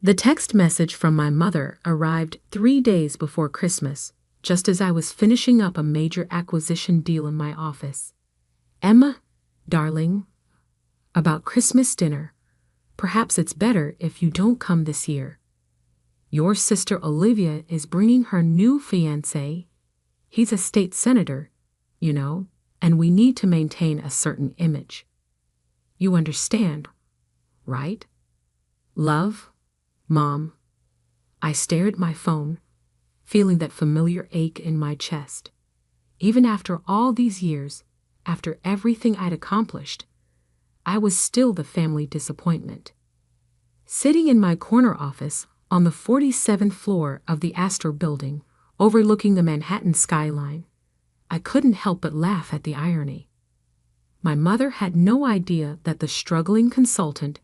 The text message from my mother arrived 3 days before Christmas, just as I was finishing up a major acquisition deal in my office. Emma, darling, about Christmas dinner. Perhaps it's better if you don't come this year. Your sister Olivia is bringing her new fiancé. He's a state senator, you know, and we need to maintain a certain image. You understand, right? Love, Mom. I stared at my phone, feeling that familiar ache in my chest. Even after all these years, after everything I'd accomplished, I was still the family disappointment. Sitting in my corner office on the 47th floor of the Astor building, overlooking the Manhattan skyline, I couldn't help but laugh at the irony. My mother had no idea that the struggling consultant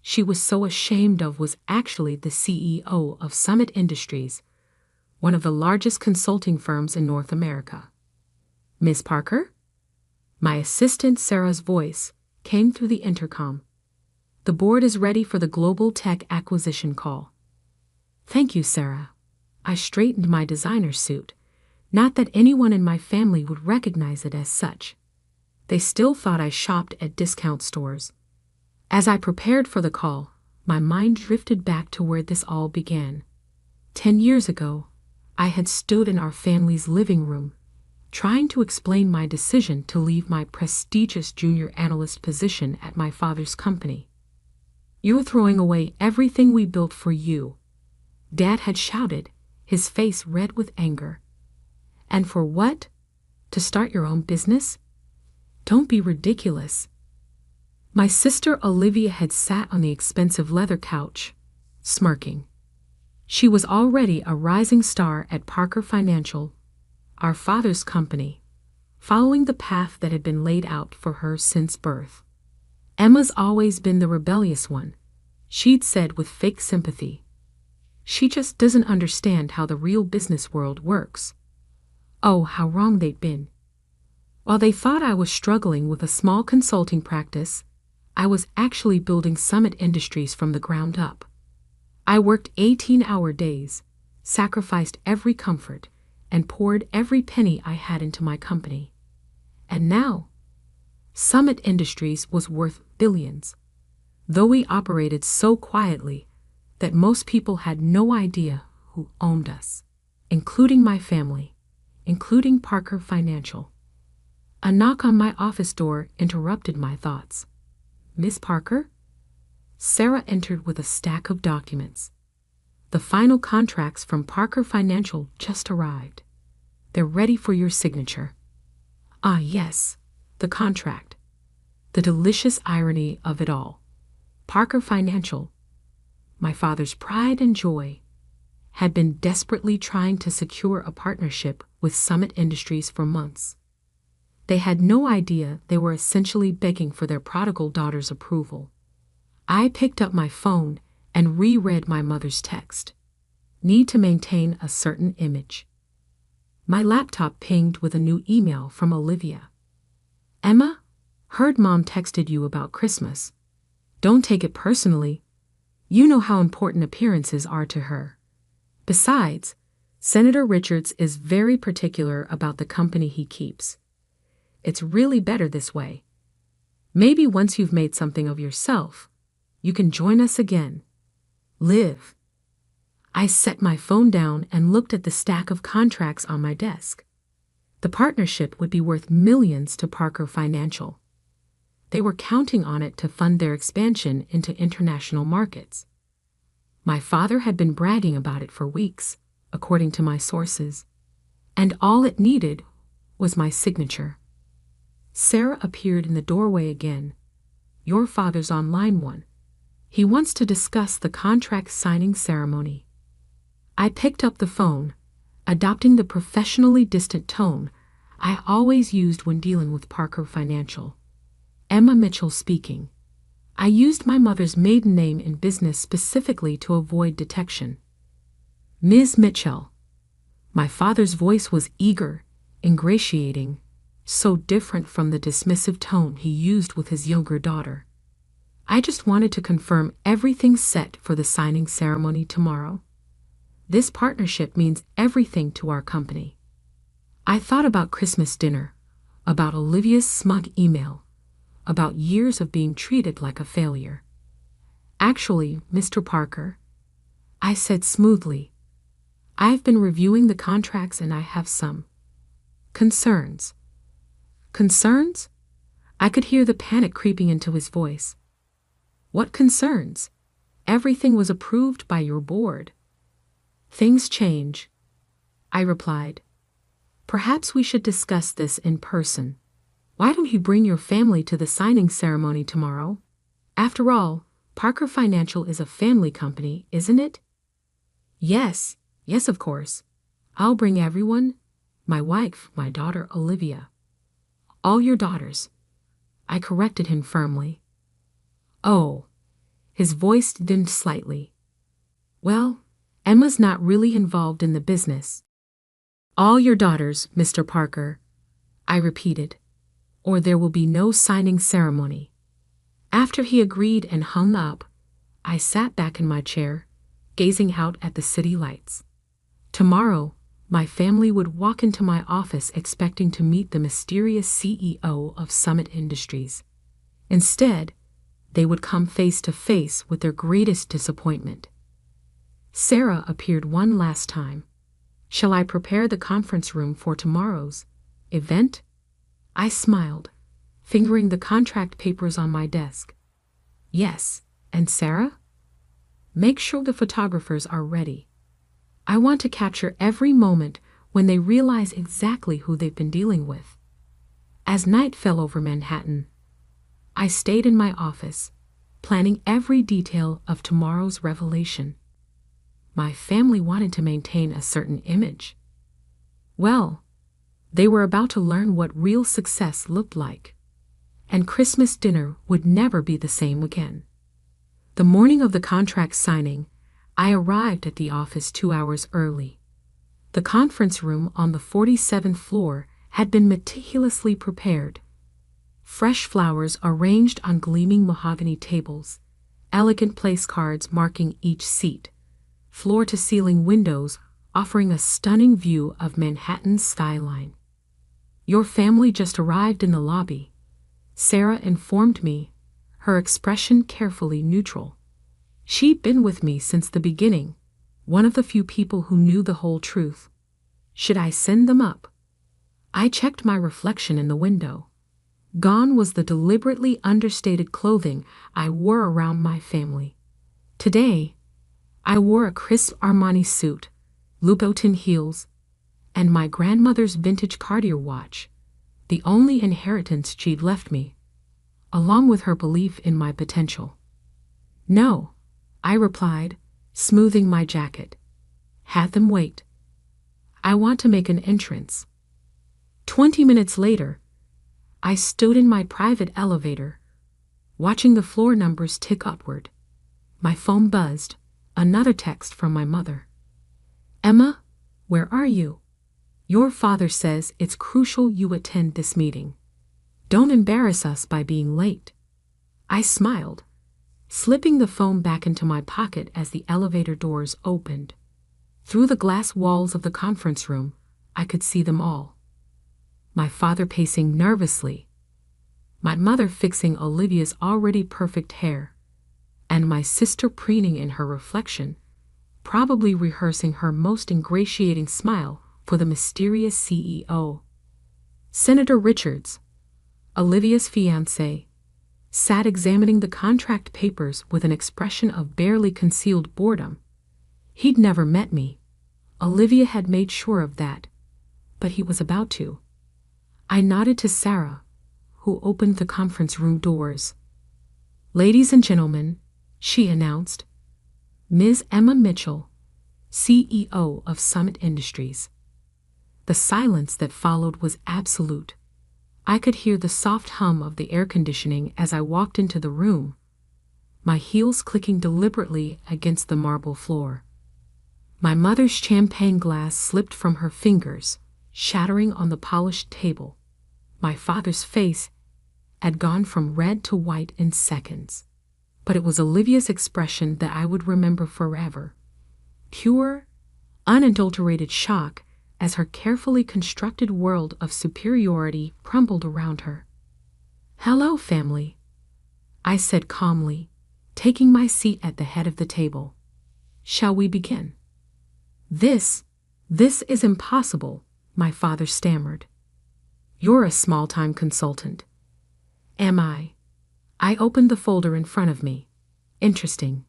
she was so ashamed of was actually the CEO of Summit Industries, one of the largest consulting firms in North America. Miss Parker? My assistant Sarah's voice came through the intercom. The board is ready for the global tech acquisition call. Thank you, Sarah. I straightened my designer suit. Not that anyone in my family would recognize it as such. They still thought I shopped at discount stores. As I prepared for the call, my mind drifted back to where this all began. 10 years ago, I had stood in our family's living room, trying to explain my decision to leave my prestigious junior analyst position at my father's company. "You're throwing away everything we built for you," Dad had shouted, his face red with anger. "And for what? To start your own business? Don't be ridiculous." My sister Olivia had sat on the expensive leather couch, smirking. She was already a rising star at Parker Financial, our father's company, following the path that had been laid out for her since birth. "Emma's always been the rebellious one," she'd said with fake sympathy. "She just doesn't understand how the real business world works." Oh, how wrong they'd been. While they thought I was struggling with a small consulting practice, I was actually building Summit Industries from the ground up. I worked 18-hour days, sacrificed every comfort, and poured every penny I had into my company. And now, Summit Industries was worth billions, though we operated so quietly that most people had no idea who owned us, including my family, including Parker Financial. A knock on my office door interrupted my thoughts. "Miss Parker?" Sarah entered with a stack of documents. "The final contracts from Parker Financial just arrived. They're ready for your signature." Ah, yes, the contract. The delicious irony of it all. Parker Financial, my father's pride and joy, had been desperately trying to secure a partnership with Summit Industries for months. They had no idea they were essentially begging for their prodigal daughter's approval. I picked up my phone and reread my mother's text. Need to maintain a certain image. My laptop pinged with a new email from Olivia. "Emma, heard Mom texted you about Christmas. Don't take it personally. You know how important appearances are to her. Besides, Senator Richards is very particular about the company he keeps. It's really better this way. Maybe once you've made something of yourself, you can join us again. Liv." I set my phone down and looked at the stack of contracts on my desk. The partnership would be worth millions to Parker Financial. They were counting on it to fund their expansion into international markets. My father had been bragging about it for weeks, according to my sources, and all it needed was my signature. Sarah appeared in the doorway again. "Your father's on line 1. He wants to discuss the contract signing ceremony." I picked up the phone, adopting the professionally distant tone I always used when dealing with Parker Financial. "Emma Mitchell speaking." I used my mother's maiden name in business specifically to avoid detection. "Ms. Mitchell." My father's voice was eager, ingratiating, so different from the dismissive tone he used with his younger daughter. I just wanted to confirm everything's set for the signing ceremony tomorrow. This partnership means everything to our company. I thought about Christmas dinner, about Olivia's smug email, about years of being treated like a failure. Actually, Mr. Parker, I said smoothly, I've been reviewing the contracts and I have some concerns. Concerns? I could hear the panic creeping into his voice. What concerns? Everything was approved by your board. Things change, I replied. Perhaps we should discuss this in person. Why don't you bring your family to the signing ceremony tomorrow? After all, Parker Financial is a family company, isn't it? Yes, of course. I'll bring everyone. My wife, my daughter Olivia. All your daughters. I corrected him firmly. Oh. His voice dimmed slightly. Well, Emma's not really involved in the business. All your daughters, Mr. Parker, I repeated, or there will be no signing ceremony. After he agreed and hung up, I sat back in my chair, gazing out at the city lights. Tomorrow, my family would walk into my office expecting to meet the mysterious CEO of Summit Industries. Instead, they would come face to face with their greatest disappointment. Sarah appeared one last time. Shall I prepare the conference room for tomorrow's event? I smiled, fingering the contract papers on my desk. Yes, and Sarah? Make sure the photographers are ready. I want to capture every moment when they realize exactly who they've been dealing with. As night fell over Manhattan, I stayed in my office, planning every detail of tomorrow's revelation. My family wanted to maintain a certain image. Well, they were about to learn what real success looked like, and Christmas dinner would never be the same again. The morning of the contract signing, I arrived at the office 2 hours early. The conference room on the 47th floor had been meticulously prepared. Fresh flowers arranged on gleaming mahogany tables, elegant place cards marking each seat, floor-to-ceiling windows offering a stunning view of Manhattan's skyline. Your family just arrived in the lobby, Sarah informed me, her expression carefully neutral. She'd been with me since the beginning, one of the few people who knew the whole truth. Should I send them up? I checked my reflection in the window. Gone was the deliberately understated clothing I wore around my family. Today, I wore a crisp Armani suit, Louboutin heels, and my grandmother's vintage Cartier watch, the only inheritance she'd left me, along with her belief in my potential. No, I replied, smoothing my jacket. Had them wait. I want to make an entrance. 20 minutes later, I stood in my private elevator, watching the floor numbers tick upward. My phone buzzed, another text from my mother. Emma, where are you? Your father says it's crucial you attend this meeting. Don't embarrass us by being late. I smiled, slipping the phone back into my pocket as the elevator doors opened. Through the glass walls of the conference room, I could see them all. My father pacing nervously, my mother fixing Olivia's already perfect hair, and my sister preening in her reflection, probably rehearsing her most ingratiating smile for the mysterious CEO. Senator Richards, Olivia's fiancé, sat examining the contract papers with an expression of barely concealed boredom. He'd never met me. Olivia had made sure of that, but he was about to. I nodded to Sarah, who opened the conference room doors. Ladies and gentlemen, she announced, Ms. Emma Mitchell, CEO of Summit Industries. The silence that followed was absolute. I could hear the soft hum of the air conditioning as I walked into the room, my heels clicking deliberately against the marble floor. My mother's champagne glass slipped from her fingers, shattering on the polished table. My father's face had gone from red to white in seconds. but it was Olivia's expression that I would remember forever. Pure, unadulterated shock as her carefully constructed world of superiority crumbled around her. "Hello, family," I said calmly, taking my seat at the head of the table. "Shall we begin?" This is impossible," my father stammered. "You're a small-time consultant." "Am I?" I opened the folder in front of me. Interesting.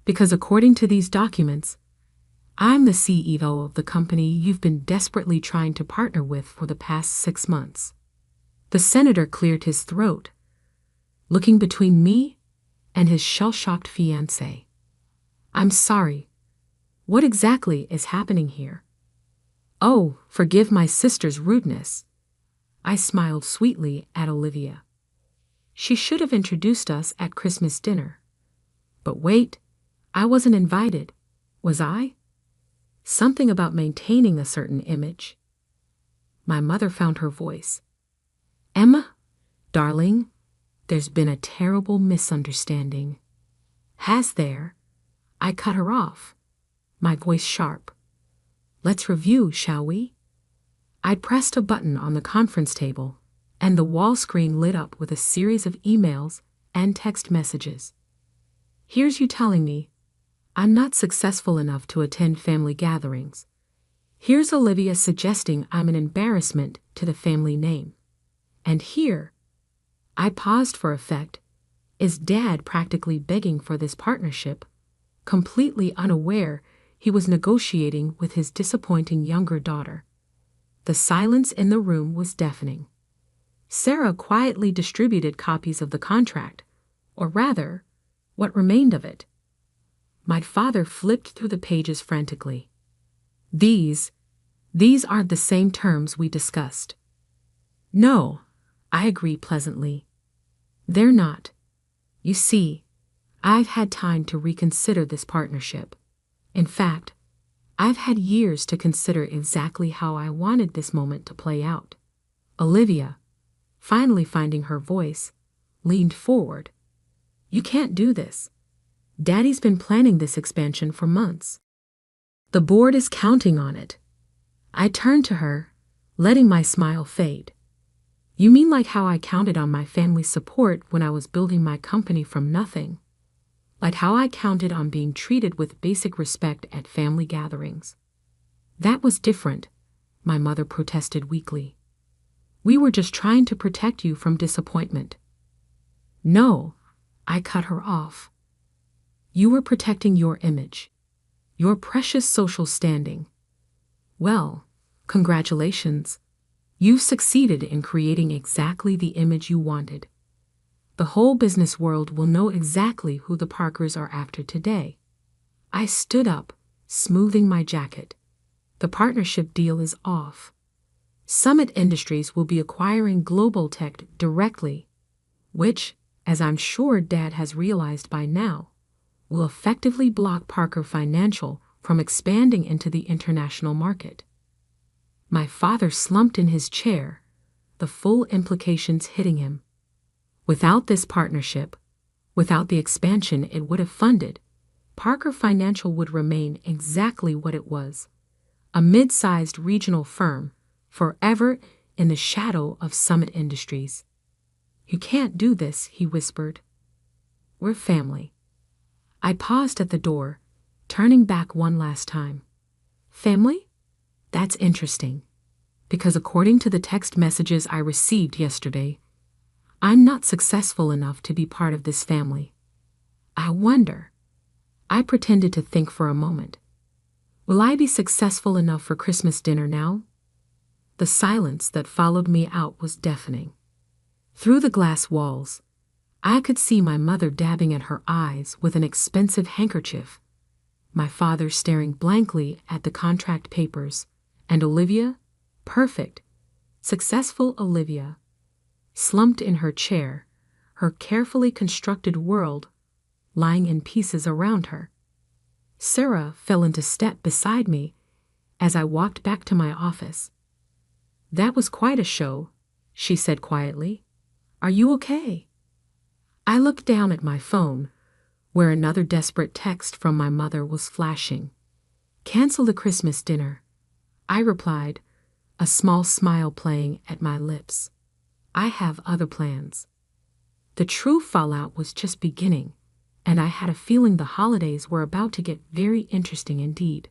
Because according to these documents, I'm the CEO of the company you've been desperately trying to partner with for the past 6 months. The senator cleared his throat, looking between me and his shell-shocked fiancée. "I'm sorry. What exactly is happening here?" "Oh, forgive my sister's rudeness." I smiled sweetly at Olivia. She should have introduced us at Christmas dinner. But wait, I wasn't invited, was I? Something about maintaining a certain image. My mother found her voice. "Emma, darling, there's been a terrible misunderstanding." "Has there?" I cut her off, my voice sharp. "Let's review, shall we?" I pressed a button on the conference table, and the wall screen lit up with a series of emails and text messages. Here's you telling me I'm not successful enough to attend family gatherings. Here's Olivia suggesting I'm an embarrassment to the family name. And here, I paused for effect, is Dad practically begging for this partnership, completely unaware he was negotiating with his disappointing younger daughter. The silence in the room was deafening. Sarah quietly distributed copies of the contract, or rather, what remained of it. My father flipped through the pages frantically. These aren't the same terms we discussed." "No," I agreed pleasantly. "They're not. You see, I've had time to reconsider this partnership. In fact, I've had years to consider exactly how I wanted this moment to play out." Olivia, finally finding her voice, leaned forward. "You can't do this. Daddy's been planning this expansion for months. The board is counting on it." I turned to her, letting my smile fade. "You mean like how I counted on my family's support when I was building my company from nothing? Like how I counted on being treated with basic respect at family gatherings?" "That was different," my mother protested weakly. "We were just trying to protect you from disappointment." "No," I cut her off. "You were protecting your image, your precious social standing. Well, congratulations. You've succeeded in creating exactly the image you wanted. The whole business world will know exactly who the Parkers are after today." I stood up, smoothing my jacket. "The partnership deal is off. Summit Industries will be acquiring Global Tech directly, which, as I'm sure Dad has realized by now, will effectively block Parker Financial from expanding into the international market." My father slumped in his chair, the full implications hitting him. Without this partnership, without the expansion it would have funded, Parker Financial would remain exactly what it was, a mid-sized regional firm, forever in the shadow of Summit Industries. "You can't do this," he whispered. "We're family." I paused at the door, turning back one last time. "Family? That's interesting, because according to the text messages I received yesterday, I'm not successful enough to be part of this family. I wonder." I pretended to think for a moment. "Will I be successful enough for Christmas dinner now?" The silence that followed me out was deafening. Through the glass walls, I could see my mother dabbing at her eyes with an expensive handkerchief, my father staring blankly at the contract papers, and Olivia, perfect, successful Olivia, slumped in her chair, her carefully constructed world lying in pieces around her. Sarah fell into step beside me as I walked back to my office. "That was quite a show," she said quietly. "Are you okay?" I looked down at my phone, where another desperate text from my mother was flashing. "Cancel the Christmas dinner," I replied, a small smile playing at my lips. "I have other plans." The true fallout was just beginning, and I had a feeling the holidays were about to get very interesting indeed.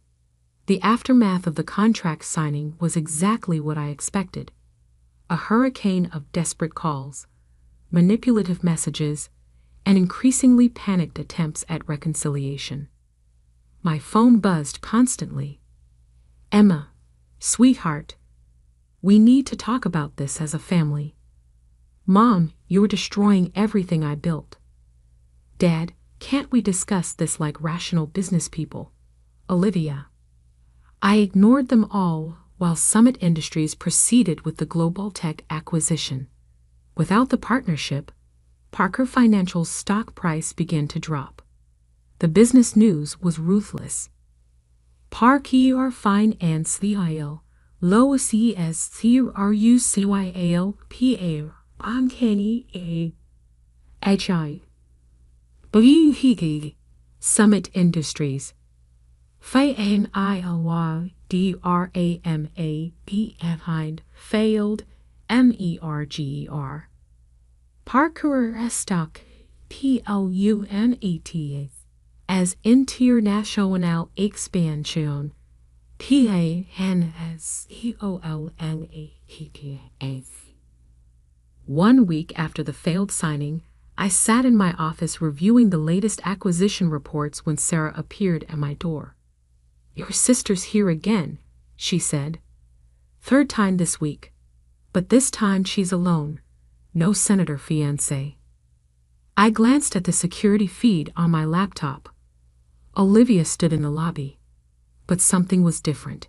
The aftermath of the contract signing was exactly what I expected. A hurricane of desperate calls, manipulative messages, and increasingly panicked attempts at reconciliation. My phone buzzed constantly. "Emma, sweetheart, we need to talk about this as a family. Mom, you're destroying everything I built. Dad, can't we discuss this like rational business people? Olivia." I ignored them all while Summit Industries proceeded with the global tech acquisition. Without the partnership, Parker Financial's stock price began to drop. The business news was ruthless. Parker Financial, low CSCRUCYALPA, uncanny HI. Blue Summit Industries. FANILYDRAMA failed MERGER. Parker stock PLUNET as international expansion PANSEOLNATS. 1 week after the failed signing, I sat in my office reviewing the latest acquisition reports when Sarah appeared at my door. "Your sister's here again," she said. "Third time this week. But this time she's alone. No senator fiancé." I glanced at the security feed on my laptop. Olivia stood in the lobby. But something was different.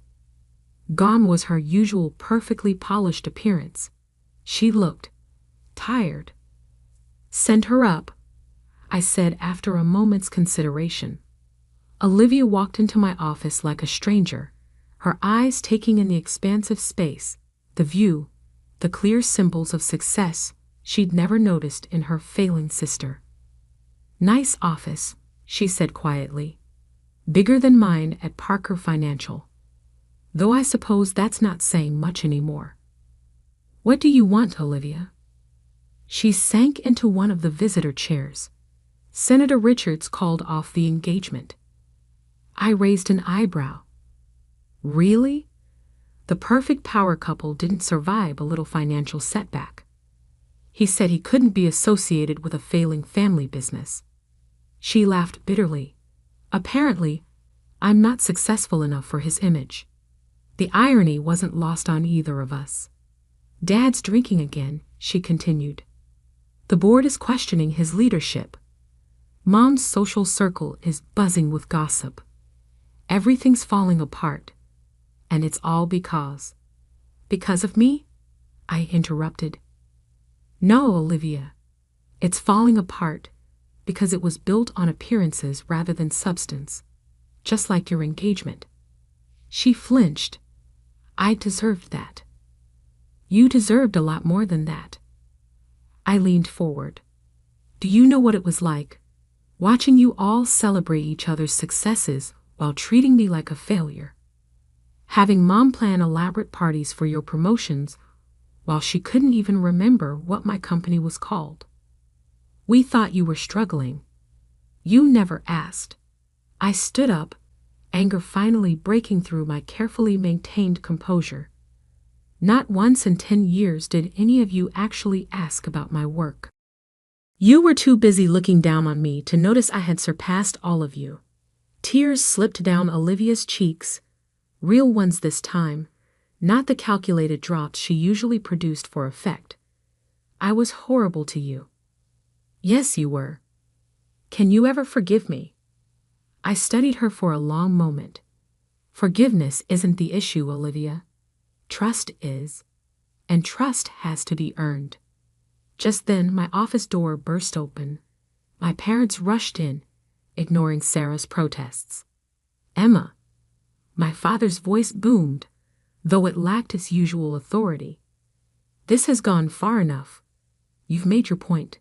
Gone was her usual perfectly polished appearance. She looked tired. "Send her up," I said after a moment's consideration. Olivia walked into my office like a stranger, her eyes taking in the expansive space, the view, the clear symbols of success she'd never noticed in her failing sister. "Nice office," she said quietly. "Bigger than mine at Parker Financial. Though I suppose that's not saying much anymore." "What do you want, Olivia?" She sank into one of the visitor chairs. Senator Richards called off the engagement. I raised an eyebrow. Really? The perfect power couple didn't survive a little financial setback. He said he couldn't be associated with a failing family business. She laughed bitterly. Apparently, I'm not successful enough for his image. The irony wasn't lost on either of us. "Dad's drinking again," she continued. "The board is questioning his leadership. Mom's social circle is buzzing with gossip. Everything's falling apart. And it's all because of me?" I interrupted. "No, Olivia. It's falling apart because it was built on appearances rather than substance, just like your engagement." She flinched. "I deserved that." "You deserved a lot more than that." I leaned forward. "Do you know what it was like, watching you all celebrate each other's successes while treating me like a failure? Having Mom plan elaborate parties for your promotions while she couldn't even remember what my company was called. We thought you were struggling. You never asked." I stood up, anger finally breaking through my carefully maintained composure. "Not once in 10 years did any of you actually ask about my work. You were too busy looking down on me to notice I had surpassed all of you." Tears slipped down Olivia's cheeks, real ones this time, not the calculated drops she usually produced for effect. "I was horrible to you." "Yes, you were. Can you ever forgive me?" I studied her for a long moment. "Forgiveness isn't the issue, Olivia. Trust is, and trust has to be earned." Just then, my office door burst open. My parents rushed in, ignoring Sarah's protests. "Emma," my father's voice boomed, though it lacked its usual authority. "This has gone far enough. You've made your point.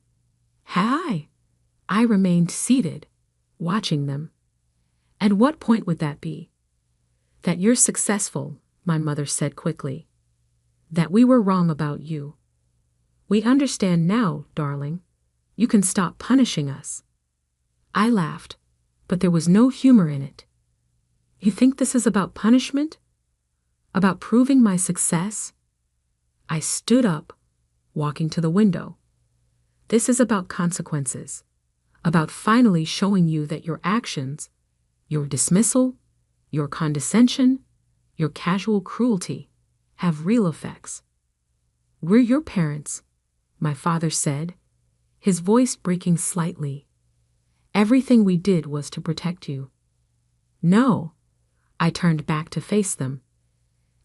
Hi. I remained seated, watching them. At what point would that be? That you're successful, my mother said quickly. That we were wrong about you. We understand now, darling. You can stop punishing us. I laughed, but there was no humor in it. You think this is about punishment? About proving my success? I stood up, walking to the window. This is about consequences, about finally showing you that your actions, your dismissal, your condescension, your casual cruelty, have real effects. We're your parents, my father said, his voice breaking slightly. Everything we did was to protect you. No, I turned back to face them.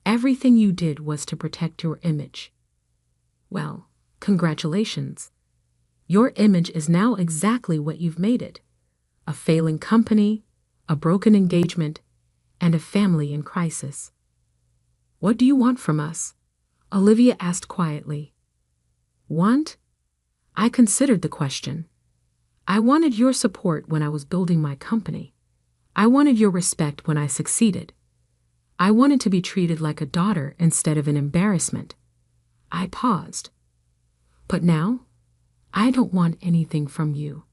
Everything you did was to protect your image. Well, congratulations. Your image is now exactly what you've made it. A failing company, a broken engagement, and a family in crisis. What do you want from us? Olivia asked quietly. Want? I considered the question. I wanted your support when I was building my company. I wanted your respect when I succeeded. I wanted to be treated like a daughter instead of an embarrassment. I paused. But now, I don't want anything from you.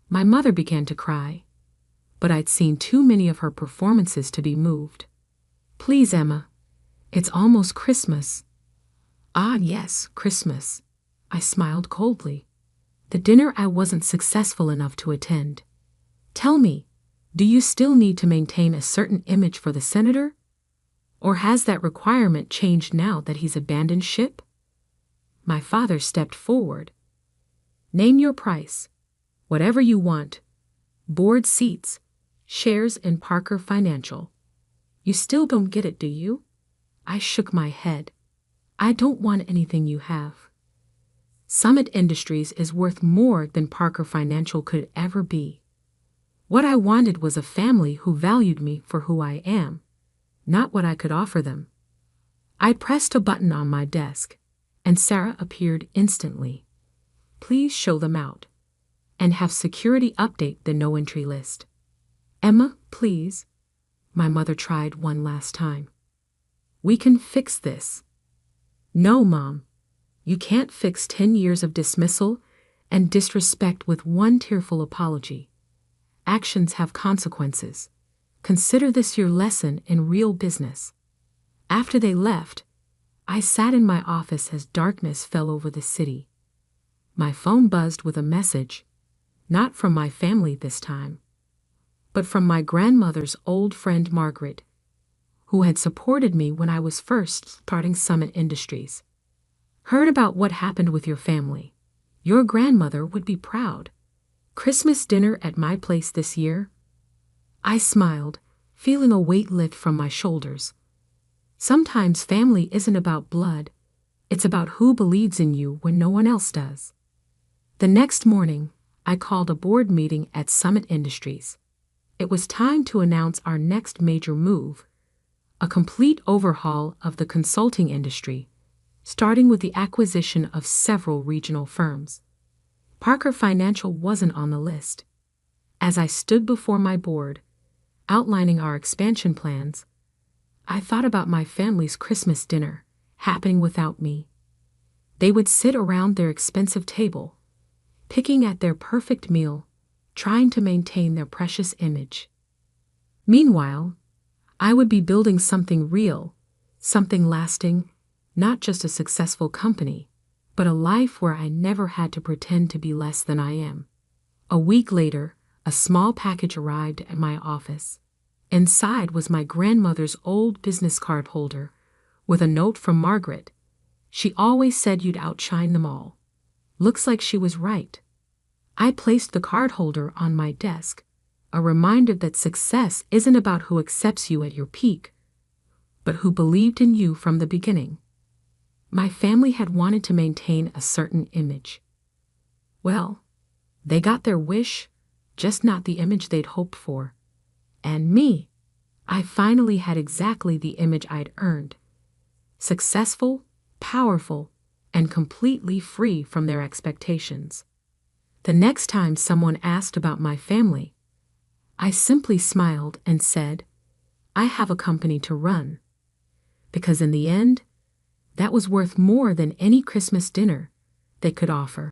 My mother began to cry, but I'd seen too many of her performances to be moved. Please, Emma, it's almost Christmas. Ah, yes, Christmas. I smiled coldly. The dinner I wasn't successful enough to attend. Tell me, do you still need to maintain a certain image for the senator? Or has that requirement changed now that he's abandoned ship? My father stepped forward. Name your price. Whatever you want. Board seats. Shares in Parker Financial. You still don't get it, do you? I shook my head. I don't want anything you have. Summit Industries is worth more than Parker Financial could ever be. What I wanted was a family who valued me for who I am, not what I could offer them. I pressed a button on my desk, and Sarah appeared instantly. Please show them out, and have security update the no-entry list. Emma, please. My mother tried one last time. We can fix this. No, Mom. You can't fix 10 years of dismissal and disrespect with one tearful apology. Actions have consequences. Consider this your lesson in real business. After they left, I sat in my office as darkness fell over the city. My phone buzzed with a message, not from my family this time, but from my grandmother's old friend Margaret, who had supported me when I was first starting Summit Industries. Heard about what happened with your family. Your grandmother would be proud. Christmas dinner at my place this year? I smiled, feeling a weight lift from my shoulders. Sometimes family isn't about blood. It's about who believes in you when no one else does. The next morning, I called a board meeting at Summit Industries. It was time to announce our next major move, a complete overhaul of the consulting industry, starting with the acquisition of several regional firms. Parker Financial wasn't on the list. As I stood before my board, outlining our expansion plans, I thought about my family's Christmas dinner, happening without me. They would sit around their expensive table, picking at their perfect meal, trying to maintain their precious image. Meanwhile, I would be building something real, something lasting, not just a successful company, but a life where I never had to pretend to be less than I am. A week later, a small package arrived at my office. Inside was my grandmother's old business card holder, with a note from Margaret. She always said you'd outshine them all. Looks like she was right. I placed the card holder on my desk, a reminder that success isn't about who accepts you at your peak, but who believed in you from the beginning. My family had wanted to maintain a certain image. Well, they got their wish, just not the image they'd hoped for. And me, I finally had exactly the image I'd earned. Successful, powerful, and completely free from their expectations. The next time someone asked about my family, I simply smiled and said, I have a company to run. Because in the end, that was worth more than any Christmas dinner they could offer.